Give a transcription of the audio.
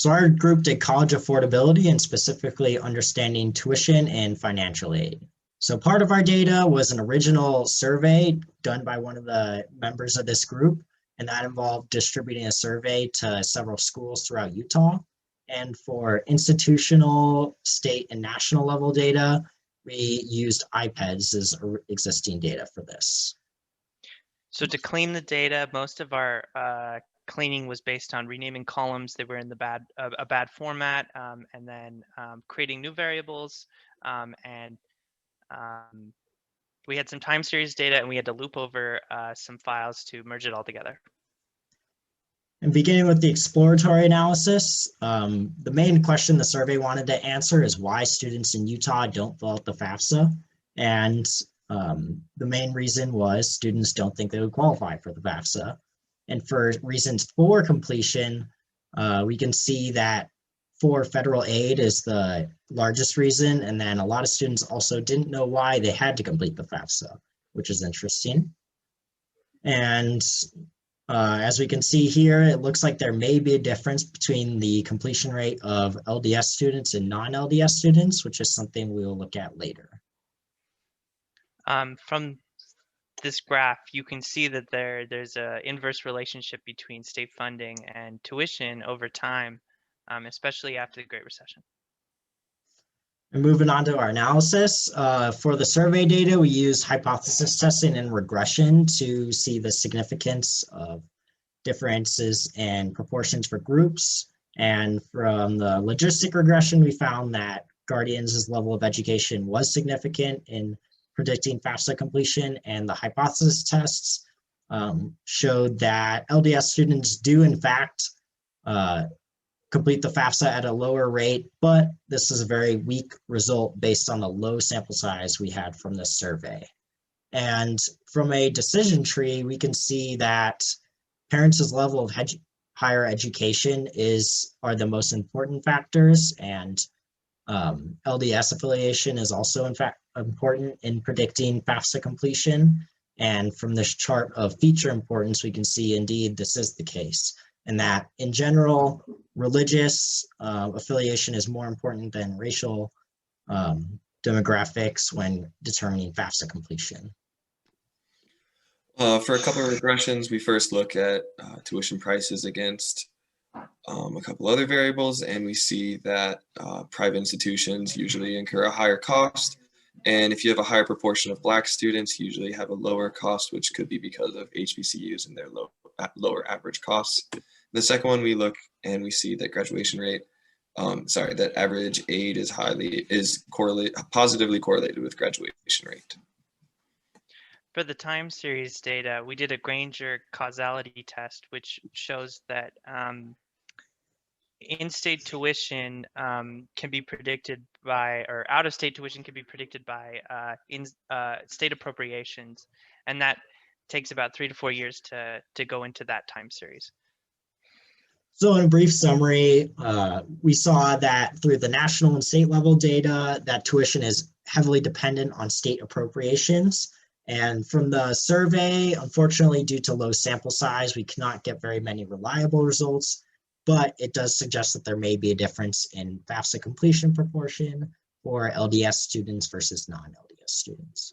So our group did college affordability and specifically understanding tuition and financial aid. So part of our data was an original survey done by one of the members of this group, and that involved distributing a survey to several schools throughout Utah. And for institutional, state, and national level data, we used iPads as existing data for this. So to clean the data, most of our cleaning was based on renaming columns that were in a bad format, and then creating new variables. We had some time series data, and we had to loop over some files to merge it all together. And beginning with the exploratory analysis, the main question the survey wanted to answer is why students in Utah don't fill out the FAFSA. And the main reason was students don't think they would qualify for the FAFSA. And for reasons for completion, we can see that for federal aid is the largest reason. And then a lot of students also didn't know why they had to complete the FAFSA, which is interesting. And as we can see here, it looks like there may be a difference between the completion rate of LDS students and non-LDS students, which is something we will look at later. From this graph, you can see that there's an inverse relationship between state funding and tuition over time, especially after the Great Recession. And moving on to our analysis, for the survey data, we use hypothesis testing and regression to see the significance of differences and proportions for groups. And from the logistic regression, we found that Guardians' level of education was significant in predicting FAFSA completion, and the hypothesis tests showed that LDS students do in fact complete the FAFSA at a lower rate, but this is a very weak result based on the low sample size we had from this survey. And from a decision tree, we can see that parents' level of higher education are the most important factors, and LDS affiliation is also in fact important in predicting FAFSA completion. And from this chart of feature importance, we can see indeed this is the case, and that in general, religious affiliation is more important than racial demographics when determining FAFSA completion. For a couple of regressions, we first look at tuition prices against a couple other variables, and we see that private institutions usually incur a higher cost. And if you have a higher proportion of Black students, you usually have a lower cost, which could be because of HBCUs and their lower average costs. The second one, we look and we see that graduation rate, that average aid is positively correlated with graduation rate. For the time series data, we did a Granger causality test, which shows that in-state tuition can be predicted by, or out-of-state tuition can be predicted by state appropriations, and that takes about 3 to 4 years to go into that time series. So in a brief summary, we saw that through the national and state level data, that tuition is heavily dependent on state appropriations. And from the survey, unfortunately, due to low sample size, we cannot get very many reliable results, but it does suggest that there may be a difference in FAFSA completion proportion for LDS students versus non-LDS students.